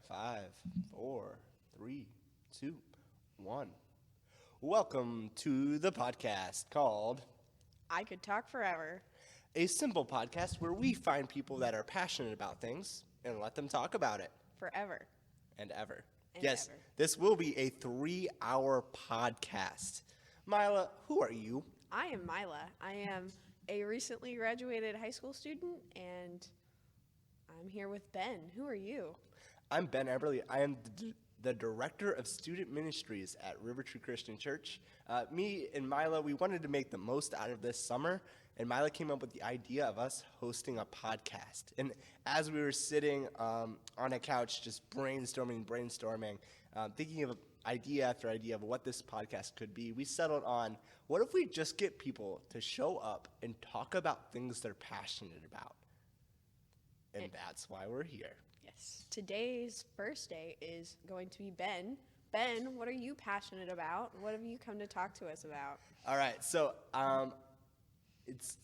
5, 4, 3, 2, 1. Welcome to the podcast called I Could Talk Forever. A Simple Podcast where we find people that are passionate about things and let them talk about it. Forever. And ever. And Yes, ever. this will be a 3-hour podcast. Myla, who are you? I am Myla. I am a recently graduated high school student, and I'm here with Ben. Who are you? I'm Ben Eberly. I am the Director of Student Ministries at River Tree Christian Church. Me and Myla, we wanted to make the most out of this summer, and Myla came up with the idea of us hosting a podcast. And as we were sitting on a couch just brainstorming, thinking of idea after idea of what this podcast could be, we settled on, what if we just get people to show up and talk about things they're passionate about? And that's why we're here. Yes. Today's first day is going to be Ben. Ben, what are you passionate about? What have you come to talk to us about? All right, so it's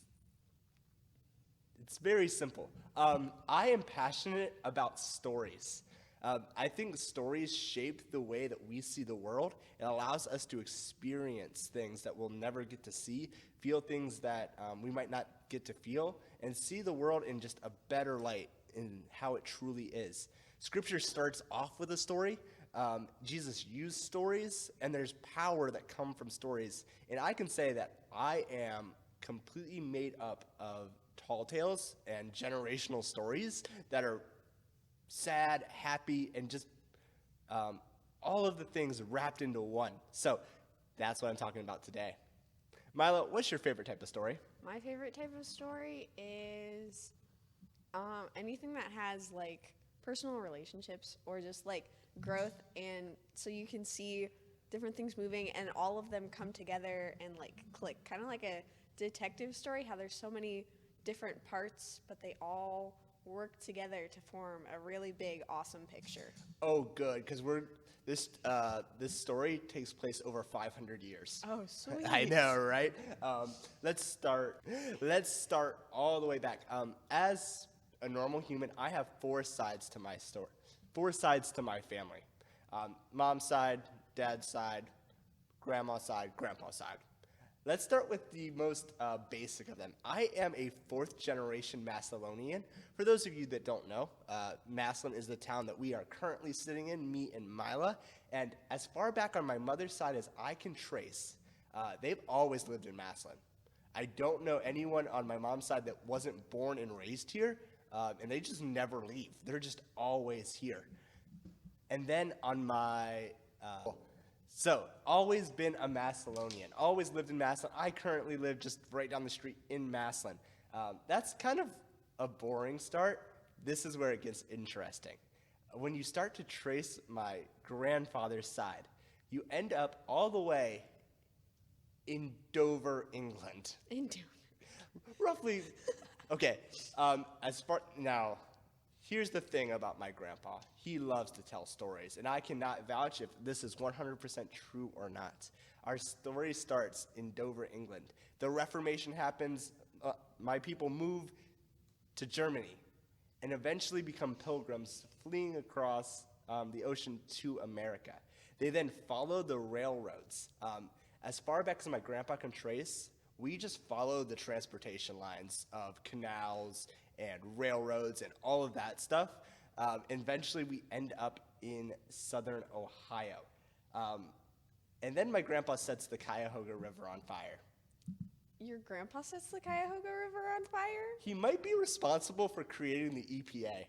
very simple. I am passionate about stories. I think stories shape the way that we see the world. It allows us to experience things that we'll never get to see, feel things that we might not get to feel, and see the world in just a better light in how it truly is. Scripture starts off with a story. Jesus used stories, and there's power that come from stories. And I can say that I am completely made up of tall tales and generational stories that are sad, happy, and just all of the things wrapped into one. So that's what I'm talking about today. Myla, what's your favorite type of story? My favorite type of story is anything that has like personal relationships or just like growth, and so you can see different things moving and all of them come together and like click, kind of like a detective story, how there's so many different parts but they all work together to form a really big awesome picture. Oh, good, because this story takes place over 500 years. Oh, sweet. I know, right? Let's start all the way back. As a normal human, I have 4 sides to my story, 4 sides to my family. Mom's side, dad's side, grandma's side, grandpa's side. Let's start with the most basic of them. I am a 4th generation Massillonian. For those of you that don't know, Massillon is the town that we are currently sitting in, me and Myla. And as far back on my mother's side as I can trace, they've always lived in Massillon. I don't know anyone on my mom's side that wasn't born and raised here, and they just never leave. They're just always here. And then on my... So, always been a Massillonian, always lived in Massillon. I currently live just right down the street in Massillon. That's kind of a boring start. This is where it gets interesting. When you start to trace my grandfather's side, you end up all the way in Dover, England. In Dover. Roughly, okay, now, here's the thing about my grandpa. He loves to tell stories, and I cannot vouch if this is 100% true or not. Our story starts in Dover, England. The Reformation happens. My people move to Germany and eventually become pilgrims fleeing across the ocean to America. They then follow the railroads. As far back as my grandpa can trace, we just follow the transportation lines of canals and railroads and all of that stuff. Eventually, we end up in southern Ohio. And then my grandpa sets the Cuyahoga River on fire. Your grandpa sets the Cuyahoga River on fire? He might be responsible for creating the EPA.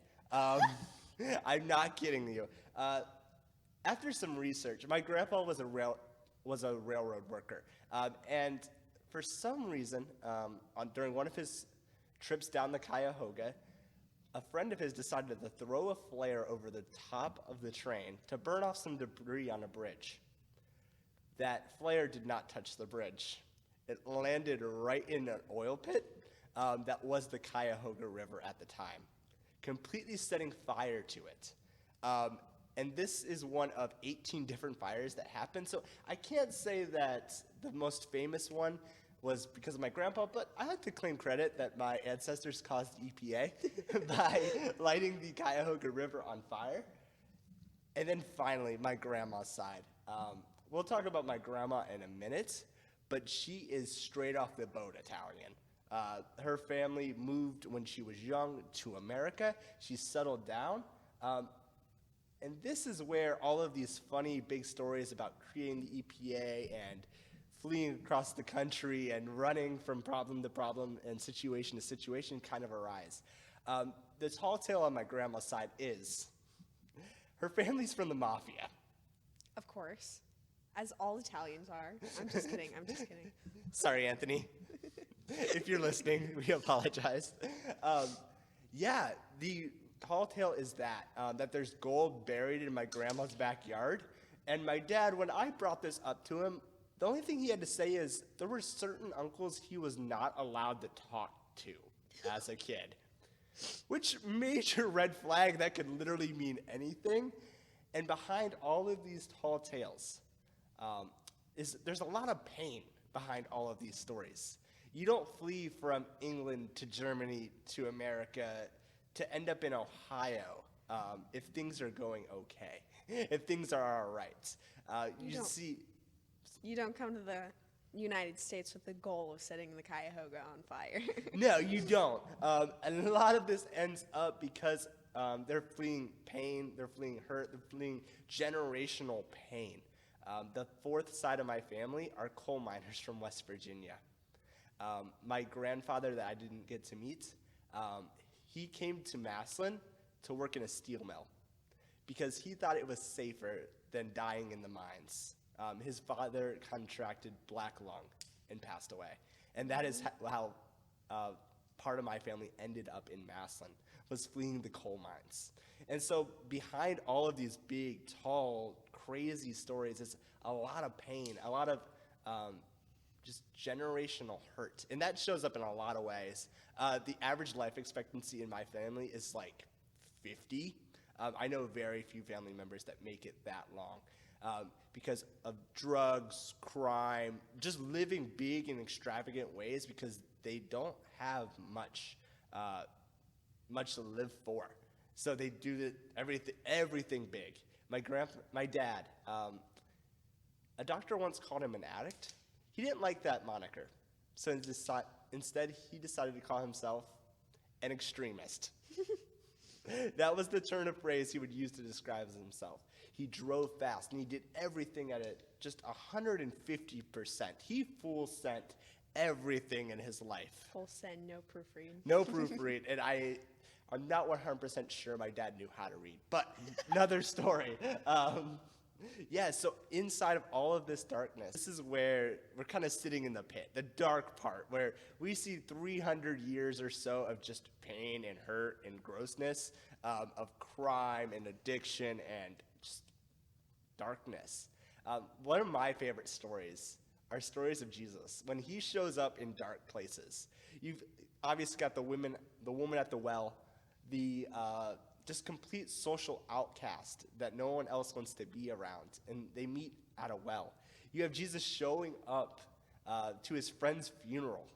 I'm not kidding you. After some research, my grandpa was a railroad worker. And for some reason, during one of his trips down the Cuyahoga, a friend of his decided to throw a flare over the top of the train to burn off some debris on a bridge. That flare did not touch the bridge. It landed right in an oil pit that was the Cuyahoga River at the time, completely setting fire to it. And this is one of 18 different fires that happened. So I can't say that the most famous one was because of my grandpa, but I like to claim credit that my ancestors caused EPA by lighting the Cuyahoga River on fire. And then finally, my grandma's side. We'll talk about my grandma in a minute, but she is straight off the boat Italian. Her family moved when she was young to America. She settled down. And this is where all of these funny big stories about creating the EPA and fleeing across the country and running from problem to problem and situation to situation kind of arise. The tall tale on my grandma's side is her family's from the mafia. Of course. As all Italians are. I'm just kidding. Sorry, Anthony. If you're listening, we apologize. Yeah, the tall tale is that there's gold buried in my grandma's backyard. And my dad, when I brought this up to him, the only thing he had to say is there were certain uncles he was not allowed to talk to as a kid. Which major red flag that could literally mean anything. And behind all of these tall tales, there's a lot of pain behind all of these stories. You don't flee from England to Germany to America to end up in Ohio if things are going okay, if things are all right. You don't come to the United States with the goal of setting the Cuyahoga on fire. No, you don't. And a lot of this ends up because they're fleeing pain, they're fleeing hurt, they're fleeing generational pain. The fourth side of my family are coal miners from West Virginia. My grandfather that I didn't get to meet, he came to Massillon to work in a steel mill because he thought it was safer than dying in the mines. His father contracted black lung and passed away. And that is how part of my family ended up in Massillon, was fleeing the coal mines. And so behind all of these big, tall, crazy stories is a lot of pain, a lot of just generational hurt. And that shows up in a lot of ways. The average life expectancy in my family is like 50. I know very few family members that make it that long because of drugs, crime, just living big and extravagant ways because they don't have much to live for. So they do everything big. My dad, a doctor once called him an addict. He didn't like that moniker, so instead he decided to call himself an extremist. That was the turn of phrase he would use to describe himself. He drove fast, and he did everything at just 150%. He full sent everything in his life. Full send, no proofread. No proofread, and I'm not 100% sure my dad knew how to read, but another story. Yeah, so inside of all of this darkness, this is where we're kind of sitting in the pit, the dark part, where we see 300 years or so of just pain and hurt and grossness, of crime and addiction and just darkness. One of my favorite stories are stories of Jesus. When he shows up in dark places, you've obviously got the woman at the well, the just complete social outcast that no one else wants to be around, and they meet at a well. You have Jesus showing up to his friend's funeral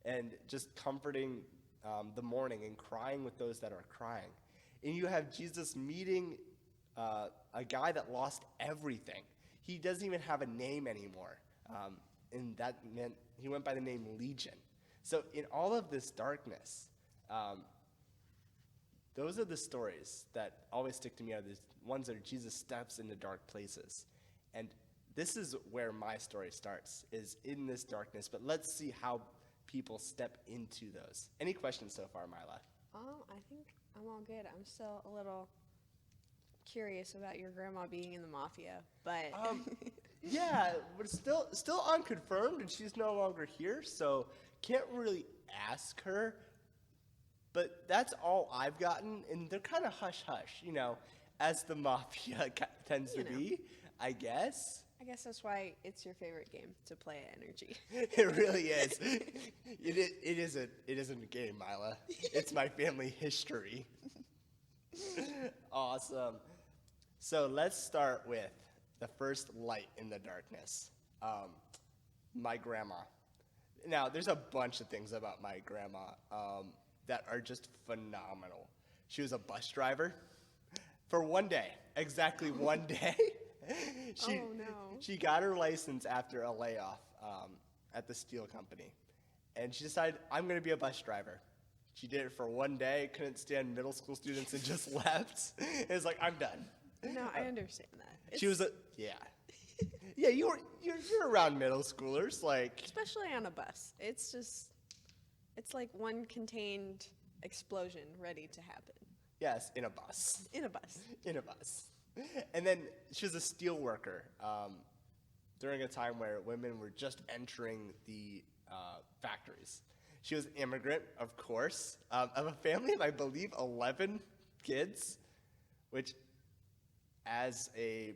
and just comforting the mourning and crying with those that are crying. And you have Jesus meeting a guy that lost everything. He doesn't even have a name anymore, and that meant he went by the name Legion. So in all of this darkness, those are the stories that always stick to me, are the ones that Jesus steps into dark places. And this is where my story starts, is in this darkness. But let's see how people step into those. Any questions so far, Myla? I think I'm all good. I'm still a little curious about your grandma being in the mafia, but yeah, but still unconfirmed, and she's no longer here, so can't really ask her. But that's all I've gotten, and they're kind of hush-hush, as the mafia tends to be, I guess. I guess that's why it's your favorite game to play at Energy. It really is. It isn't a game, Myla. It's my family history. Awesome. So let's start with the first light in the darkness. My grandma. Now, there's a bunch of things about my grandma that are just phenomenal. She was a bus driver. For one day, exactly one day. she, Oh, no. She got her license after a layoff at the steel company. And she decided, I'm going to be a bus driver. She did it for one day, couldn't stand middle school students, and just left. It was like, I'm done. No, I understand that. She was yeah, you're around middle schoolers, like, Especially on a bus. It's like one contained explosion ready to happen. yes, in a bus. In a bus. In a bus. And then she was a steel worker during a time where women were just entering the factories. She was an immigrant, of course, of a family of, I believe, 11 kids, which, as a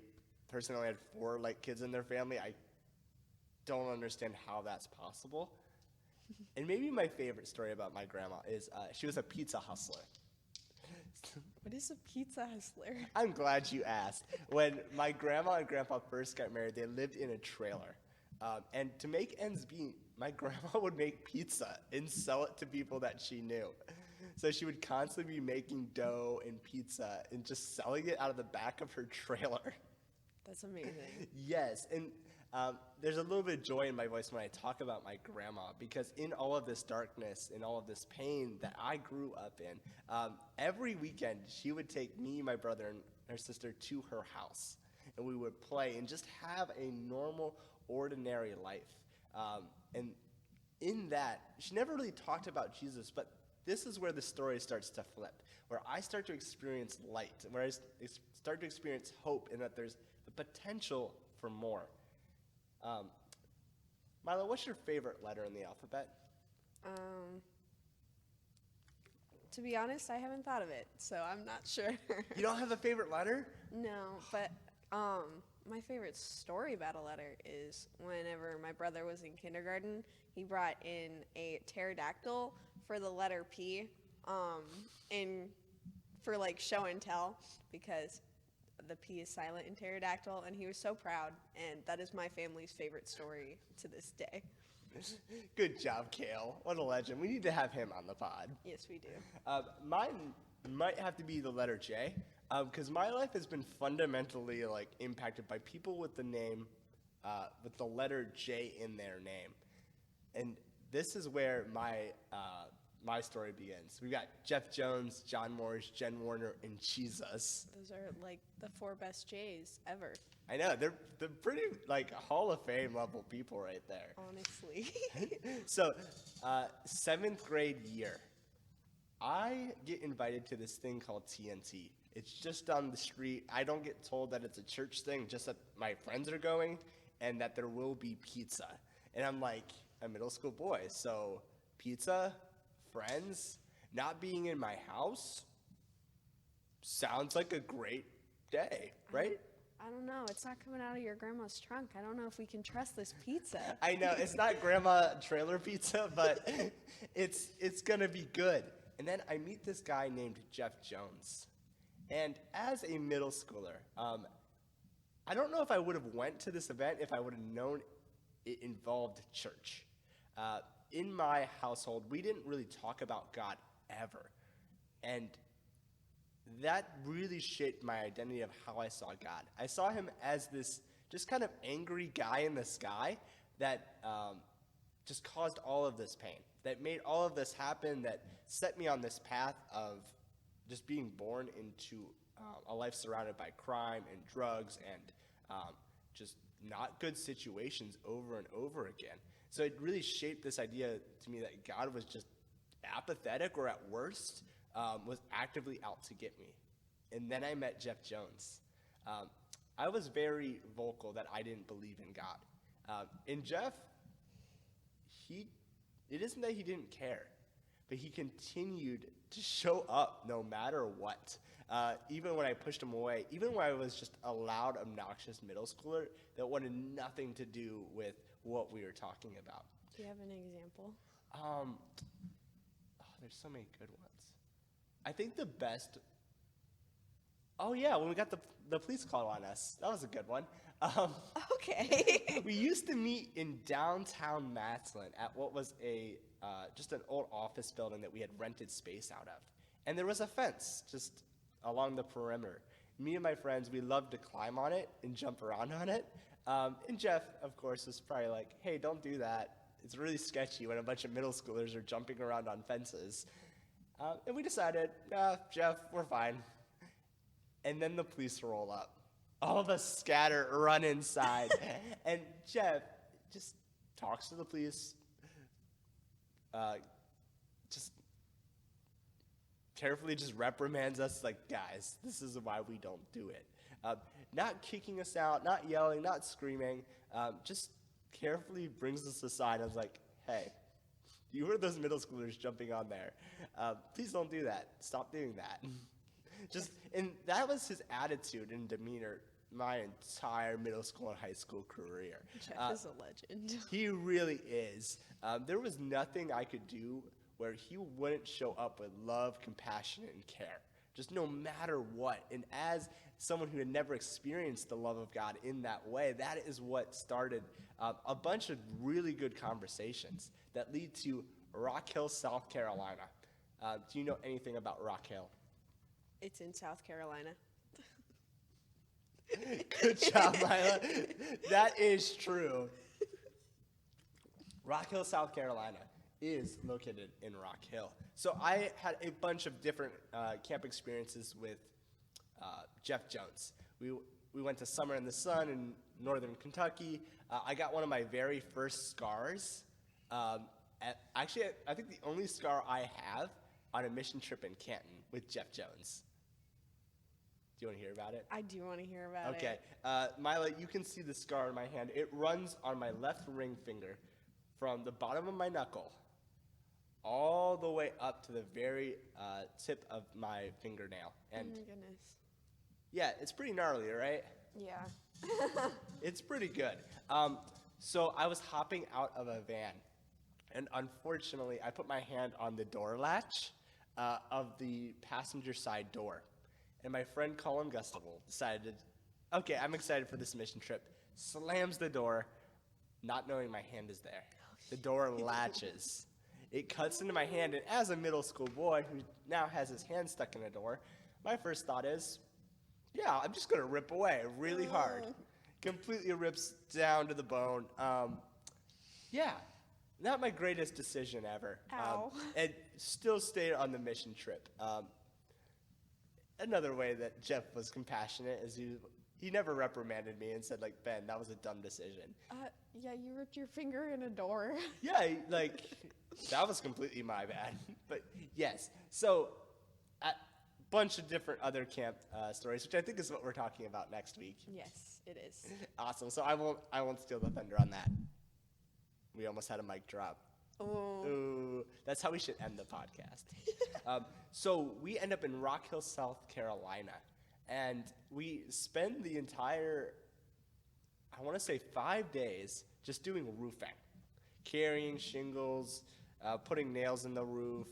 person who only had 4 kids in their family, I don't understand how that's possible. And maybe my favorite story about my grandma is she was a pizza hustler. What is a pizza hustler? I'm glad you asked. When my grandma and grandpa first got married, they lived in a trailer. And to make ends meet, my grandma would make pizza and sell it to people that she knew. So she would constantly be making dough and pizza and just selling it out of the back of her trailer. That's amazing. Yes, and there's a little bit of joy in my voice when I talk about my grandma, because in all of this darkness and all of this pain that I grew up in, every weekend she would take me, my brother, and her sister to her house, and we would play and just have a normal, ordinary life. And in that, she never really talked about Jesus, but this is where the story starts to flip, where I start to experience light, where I start to experience hope, and that there's the potential for more. Myla, what's your favorite letter in the alphabet? To be honest, I haven't thought of it, so I'm not sure. You don't have a favorite letter? No, but my favorite story about a letter is whenever my brother was in kindergarten, he brought in a pterodactyl for the letter P, and for show and tell, because the P is silent in pterodactyl, and he was so proud, and that is my family's favorite story to this day. Good job, Kale. What a legend. We need to have him on the pod. Yes, we do. Mine might have to be the letter J, because my life has been fundamentally impacted by people with the name, with the letter J in their name, and this is where my story begins. We've got Jeff Jones, John Morris, Jen Warner, and Jesus. Those are the 4 best J's ever. I know, they're pretty Hall of Fame level people right there. Honestly. So, 7th grade year, I get invited to this thing called TNT. It's just down the street. I don't get told that it's a church thing, just that my friends are going and that there will be pizza. And I'm a middle school boy, so pizza, friends, not being in my house, sounds like a great day, right? I don't know. It's not coming out of your grandma's trunk. I don't know if we can trust this pizza. I know, it's not grandma trailer pizza, but it's gonna be good. And then I meet this guy named Jeff Jones. And as a middle schooler, I don't know if I would have went to this event if I would have known it involved church. In my household, we didn't really talk about God ever. And that really shaped my identity of how I saw God. I saw him as this just kind of angry guy in the sky that just caused all of this pain, that made all of this happen, that set me on this path of just being born into a life surrounded by crime and drugs and just not good situations over and over again. So it really shaped this idea to me that God was just apathetic, or at worst, was actively out to get me. And then I met Jeff Jones. I was very vocal that I didn't believe in God. And Jeff, it isn't that he didn't care, but he continued to show up no matter what. Even when I pushed him away, even when I was just a loud, obnoxious middle schooler that wanted nothing to do with what we were talking about. Do you have an example? There's so many good ones. I think the best. Oh yeah, when we got the police call on us, that was a good one. Okay. We used to meet in downtown Massillon at what was just an old office building that we had rented space out of, and there was a fence just along the perimeter. Me and my friends, we loved to climb on it and jump around on it. And Jeff, of course, was probably like, hey, don't do that. It's really sketchy when a bunch of middle schoolers are jumping around on fences. And we decided, Jeff, we're fine. And then the police roll up. All of us scatter, run inside. And Jeff just talks to the police, just carefully just reprimands us, like, guys, this is why we don't do it. Not kicking us out, not yelling, not screaming, just carefully brings us aside and was like, hey, you were those middle schoolers jumping on there. Please don't do that. Stop doing that. And that was his attitude and demeanor my entire middle school and high school career. Jeff is a legend. He really is. There was nothing I could do where he wouldn't show up with love, compassion, and care, just no matter what. And as someone who had never experienced the love of God in that way, that is what started a bunch of really good conversations that lead to Rock Hill, South Carolina. Do you know anything about Rock Hill? It's in South Carolina. Good job, Myla. That is true. Rock Hill, South Carolina is located in Rock Hill. So I had a bunch of different camp experiences with Jeff Jones. We went to Summer in the Sun in northern Kentucky. I got one of my very first scars. Actually, I think the only scar I have on a mission trip in Canton with Jeff Jones. Do you want to hear about it? I do want to hear about it. Okay. Myla, you can see the scar in my hand. It runs on my left ring finger from the bottom of my knuckle all the way up to the very tip of my fingernail. And oh my goodness. yeah, it's pretty gnarly, right? Yeah. It's pretty good. So I was hopping out of a van, and unfortunately, I put my hand on the door latch of the passenger side door. And my friend Colin Gustable decided, okay, I'm excited for this mission trip. Slams the door, not knowing my hand is there. The door latches. It cuts into my hand, and as a middle school boy who now has his hand stuck in a door, my first thought is, yeah, I'm just going to rip away really hard. Completely rips down to the bone. Yeah, not my greatest decision ever. Ow. And still stayed on the mission trip. Another way that Jeff was compassionate is he never reprimanded me and said, like, Ben, that was a dumb decision. Yeah, you ripped your finger in a door. Yeah, like, that was completely my bad. But yes, so a bunch of different other camp stories, which I think is what we're talking about next week. Yes, it is. Awesome. So I won't steal the thunder on that. We almost had a mic drop. Oh. Ooh, that's how we should end the podcast. So we end up in Rock Hill, South Carolina, and we spend the entire, I want to say 5 days, just doing roofing, carrying shingles, putting nails in the roof,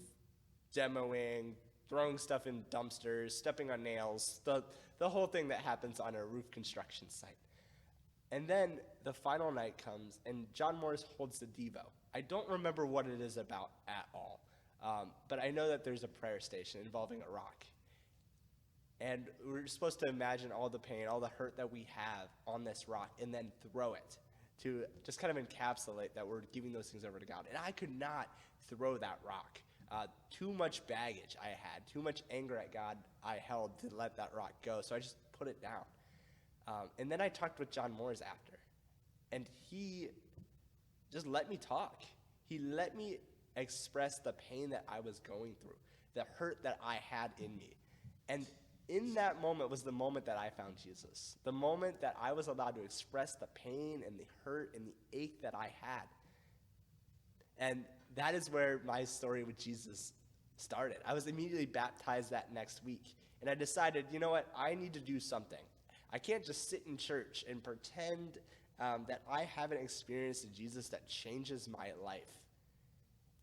demoing, throwing stuff in dumpsters, stepping on nails, the whole thing that happens on a roof construction site. And then the final night comes, and John Morris holds the Devo. I don't remember what it is about at all, but I know that there's a prayer station involving a rock. And we're supposed to imagine all the pain, all the hurt that we have on this rock, and then throw it to just kind of encapsulate that we're giving those things over to God. And I could not throw that rock. Too much baggage I had, too much anger at God I held to let that rock go, so I just put it down. And then I talked with John Moores after, and he just let me talk. He let me express the pain that I was going through, the hurt that I had in me. And in that moment was the moment that I found Jesus, the moment that I was allowed to express the pain and the hurt and the ache that I had. And that is where my story with Jesus started. I was immediately baptized that next week, and I decided, you know what, I need to do something. I can't just sit in church and pretend that I haven't experienced a Jesus that changes my life.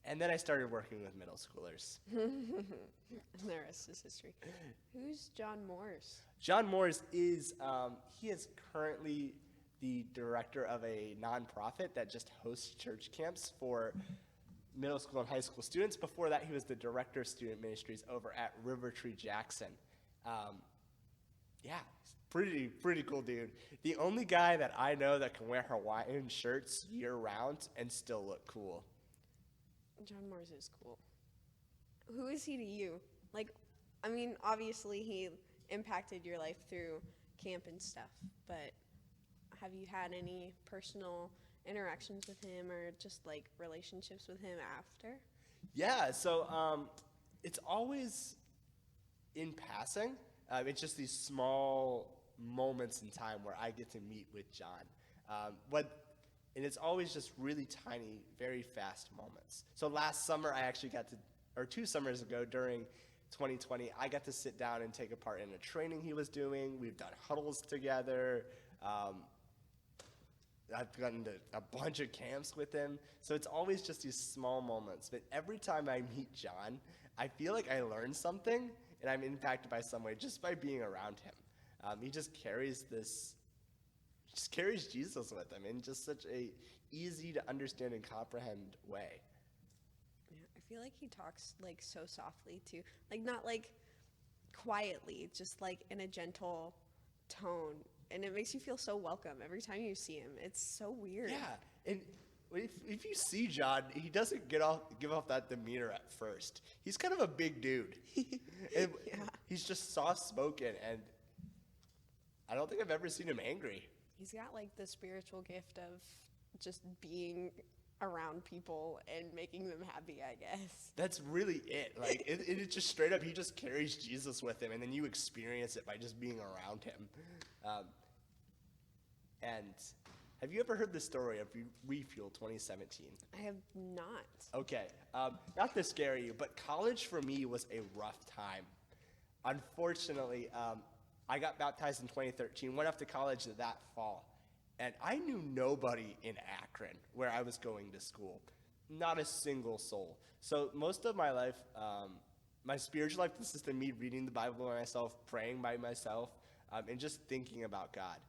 And then I started working with middle schoolers. And the rest is history. Who's John Morris? John Morris is, he is currently the director of a nonprofit that just hosts church camps for middle school and high school students. Before that, he was the director of student ministries over at River Tree Jackson. Yeah, he's pretty cool dude. The only guy that I know that can wear Hawaiian shirts year round and still look cool. John Mars is cool. Who is he to you? Like, I mean, obviously he impacted your life through camp and stuff, but have you had any personal interactions with him or just like relationships with him after? Yeah, so it's always in passing. It's just these small moments in time where I get to meet with John. And it's always just really tiny, very fast moments. So last summer, I actually got to, or 2 summers ago during 2020, I got to sit down and take a part in a training he was doing. We've done huddles together. I've gotten to a bunch of camps with him. So it's always just these small moments. But every time I meet John, I feel like I learn something and I'm impacted by some way just by being around him. He just carries Jesus with him in just such a easy to understand and comprehend way. Yeah, I feel like he talks like so softly too. Like not like quietly, just like in a gentle tone. And it makes you feel so welcome every time you see him. It's so weird. Yeah, and if you see John, he doesn't give off that demeanor at first. He's kind of a big dude. And Yeah. he's just soft-spoken, and I don't think I've ever seen him angry. He's got like the spiritual gift of just being around people and making them happy, I guess. That's really it. Like it's just straight up, he just carries Jesus with him, and then you experience it by just being around him. And have you ever heard the story of Refuel 2017? I have not. Okay, not to scare you, but college for me was a rough time. Unfortunately, I got baptized in 2013, went off to college that fall, and I knew nobody in Akron where I was going to school. Not a single soul. So most of my life, my spiritual life consisted of me reading the Bible by myself, praying by myself, and just thinking about God.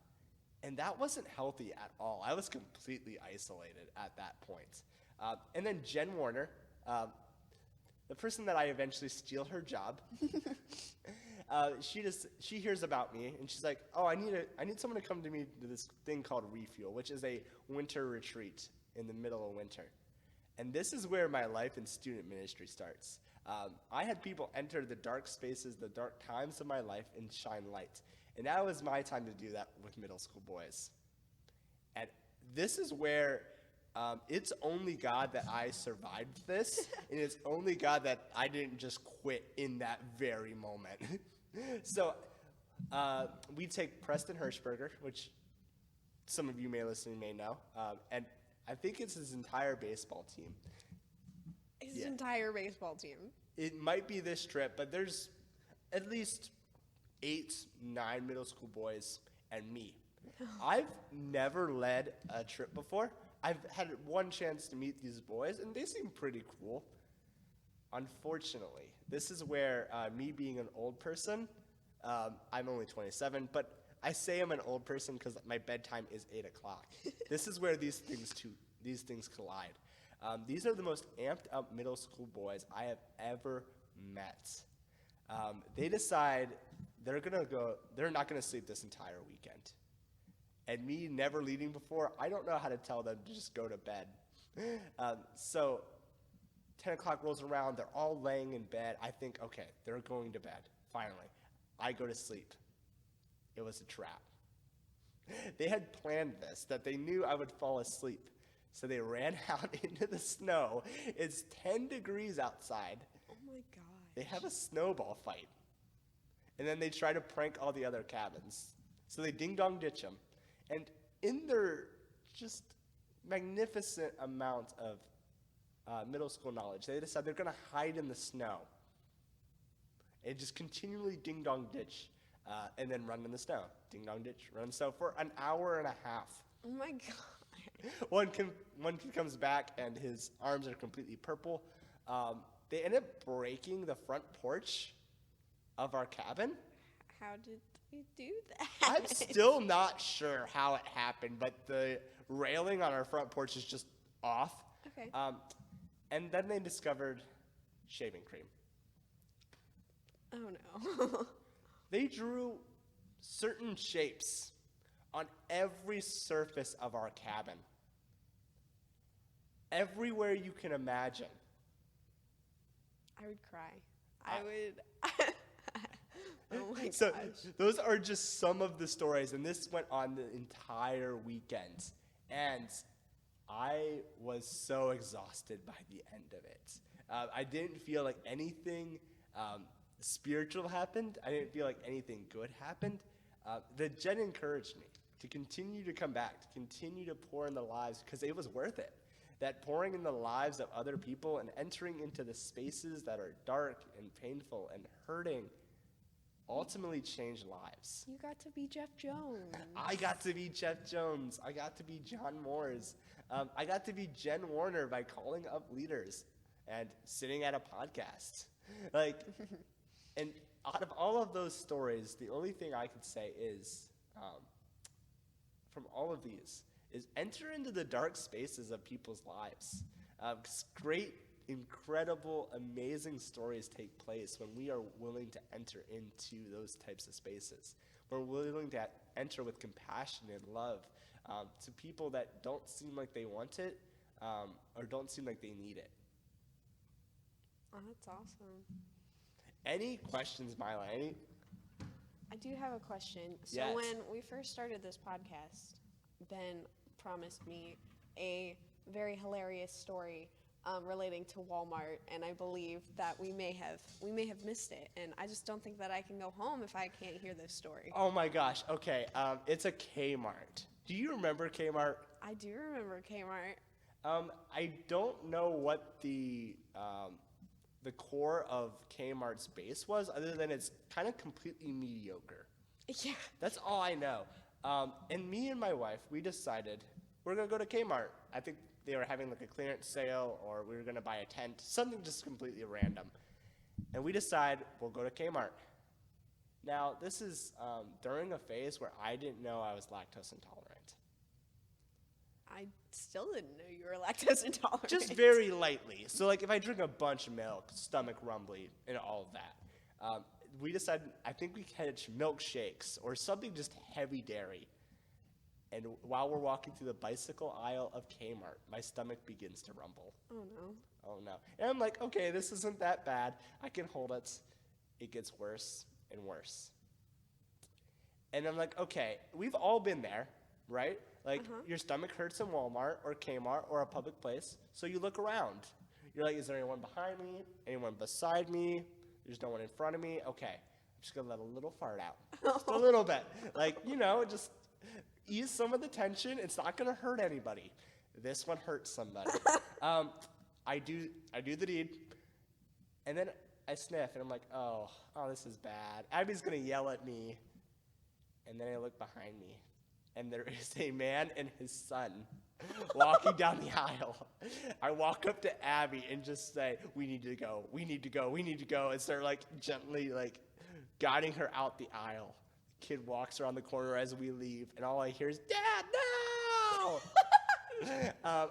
And that wasn't healthy at all. I was completely isolated at that point. And then Jen Warner, the person that I eventually steal her job, she hears about me and she's like, "Oh, I need someone to come to me to this thing called Refuel, which is a winter retreat in the middle of winter." And this is where my life in student ministry starts. I had people enter the dark spaces, the dark times of my life, and shine light. And now is my time to do that with middle school boys. And this is where it's only God that I survived this, and it's only God that I didn't just quit in that very moment. So we take Preston Hirschberger, which some of you may know, and I think it's his entire baseball team. His entire baseball team. It might be this trip, but there's at least 8, 9 middle school boys and me. I've never led a trip before. I've had one chance to meet these boys, and they seem pretty cool. Unfortunately, this is where me being an old person, I'm only 27, but I say I'm an old person because my bedtime is 8 o'clock. This is where these things collide. These are the most amped up middle school boys I have ever met. They decide they're not gonna sleep this entire weekend. And me never leading before, I don't know how to tell them to just go to bed. So 10 o'clock rolls around, they're all laying in bed. I think, okay, they're going to bed, finally. I go to sleep. It was a trap. They had planned this, that they knew I would fall asleep. So they ran out into the snow. It's 10 degrees outside. Oh my gosh. They have a snowball fight. And then they try to prank all the other cabins. So they ding-dong ditch them. And in their just magnificent amount of middle school knowledge, they decide they're going to hide in the snow and just continually ding-dong ditch and then run in the snow. Ding-dong ditch, run in the snow for an hour and a half. Oh my god. One kid comes back and his arms are completely purple. They end up breaking the front porch of our cabin. How did we do that? I'm still not sure how it happened, but the railing on our front porch is just off. Okay. And then they discovered shaving cream. Oh no. They drew certain shapes on every surface of our cabin. Everywhere you can imagine. I would cry. I would. Oh my So gosh. those are just some of the stories, and this went on the entire weekend. And I was so exhausted by the end of it. I didn't feel like anything spiritual happened. I didn't feel like anything good happened. That Jen encouraged me to continue to come back, to continue to pour in the lives, because it was worth it. That pouring in the lives of other people and entering into the spaces that are dark and painful and hurting ultimately changed lives. You got to be Jeff Jones. I got to be Jeff Jones. I got to be John Moores. I got to be Jen Warner by calling up leaders and sitting at a podcast. And out of all of those stories, the only thing I could say is, from all of these, is enter into the dark spaces of people's lives. 'Cause great, incredible, amazing stories take place when we are willing to enter into those types of spaces. We're willing to enter with compassion and love to people that don't seem like they want it or don't seem like they need it. Oh, that's awesome. Any questions, Myla? I do have a question. So Yes. when we first started this podcast, Ben promised me a very hilarious story relating to Walmart, and I believe that we may have missed it, and I just don't think that I can go home if I can't hear this story. Oh my gosh. Okay. It's a K-mart. Do you remember K-mart? I do remember K-mart. I don't know what the core of K-mart's base was, other than it's kind of completely mediocre. Yeah. That's all I know. And me and my wife, we decided we're gonna go to K-mart. I think they were having like a clearance sale, or we were gonna buy a tent, something just completely random. And we decide we'll go to K-mart. Now, this is during a phase where I didn't know I was lactose intolerant. I still didn't know you were lactose intolerant. Just very lightly. So like if I drink a bunch of milk, stomach rumbly, and all of that. We decided, I think we had milkshakes or something just heavy dairy. And while we're walking through the bicycle aisle of K-mart, my stomach begins to rumble. Oh no. Oh no. And I'm like, okay, this isn't that bad. I can hold it. It gets worse and worse. And I'm like, okay, we've all been there, right? Like your stomach hurts in Walmart or K-mart or a public place, so you look around. You're like, is there anyone behind me? Anyone beside me? There's no one in front of me. Okay, I'm just gonna let a little fart out. Just a little bit. Like, just ease some of the tension. It's not gonna hurt anybody. This one hurts somebody. I do the deed, and then I sniff, and I'm like, oh, this is bad. Abby's gonna yell at me. And then I look behind me, and there is a man and his son walking down the aisle. I walk up to Abby and just say, we need to go, we need to go, we need to go, and start gently guiding her out the aisle. The kid walks around the corner as we leave, and all I hear is, Dad, no!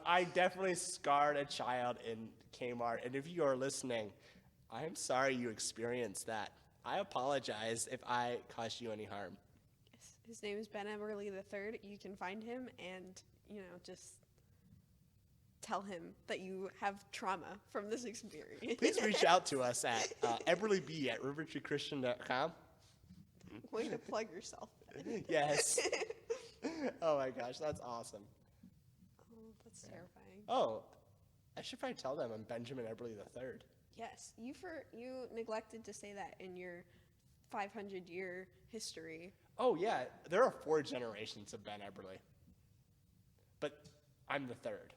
I definitely scarred a child in Kmart, and if you are listening, I am sorry you experienced that. I apologize if I caused you any harm. Yes. His name is Ben Everly III. You can find him and, just tell him that you have trauma from this experience. Please reach out to us at everlyb@rivertreechristian.com. Way to plug yourself, Ben. Yes. Oh my gosh, that's awesome. Oh, that's terrifying. Oh, I should probably tell them I'm Benjamin Eberly III. Yes, you neglected to say that in your 500-year history. Oh yeah, there are 4 generations of Ben Eberly, but I'm the third.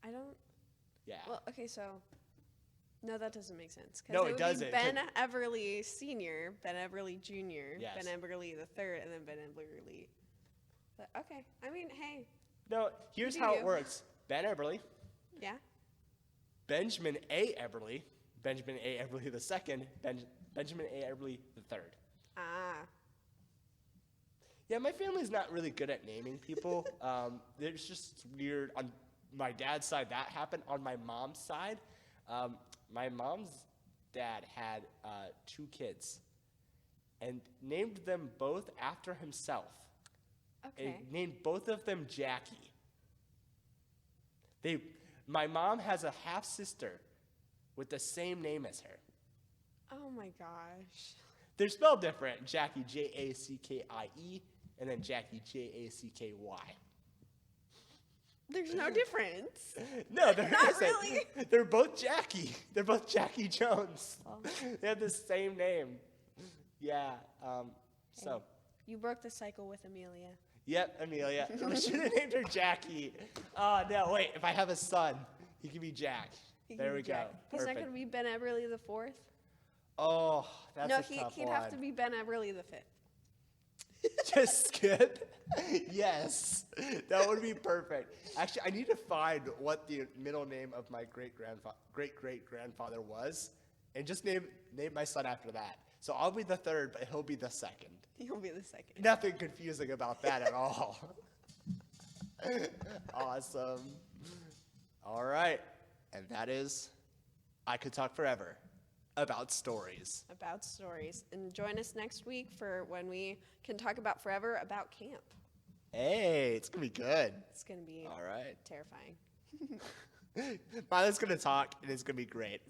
I don't. Yeah. Well, okay, so no, that doesn't make sense. No, it it doesn't. Ben Everly Sr., Ben Everly Jr., Yes. Ben Everly III, and then Ben Everly. But, okay, I mean, hey, No, here's do how you. it works. Ben Eberly, yeah. Benjamin A. Eberly, Benjamin A. Eberly II, Benjamin A. Eberly III. Ah, Yeah, my family's not really good at naming people. There's just weird. On my dad's side, that happened. On my mom's side, my mom's dad had 2 kids, and named them both after himself. Okay. And named both of them Jackie. My mom has a half sister with the same name as her. Oh my gosh. They're spelled different. Jackie, Jackie, and then Jackie, Jacky. There's no difference. No, there Not isn't. really. They're both Jackie. They're both Jackie Jones. Oh. They have the same name. Yeah. So, You broke the cycle with Amelia. yep, Amelia. We should have named her Jackie. Oh, no, wait. If I have a son, he can be Jack. There we go. He's not Perfect. going to be Ben Everly the fourth? Oh, that's No, a tough he'd one. have to be Ben Everly the fifth. Just skip? Yes. That would be perfect. Actually, I need to find what the middle name of my great-great-grandfather was and just name my son after that. So I'll be the third, but he'll be the second. He'll be the second. Nothing confusing about that at all. Awesome. All right. And that is I Could Talk Forever about stories. About stories. And join us next week for when we can talk about forever about camp. Hey, it's going to be good. It's going to be All right. terrifying. Myla's going to talk, and it's going to be great.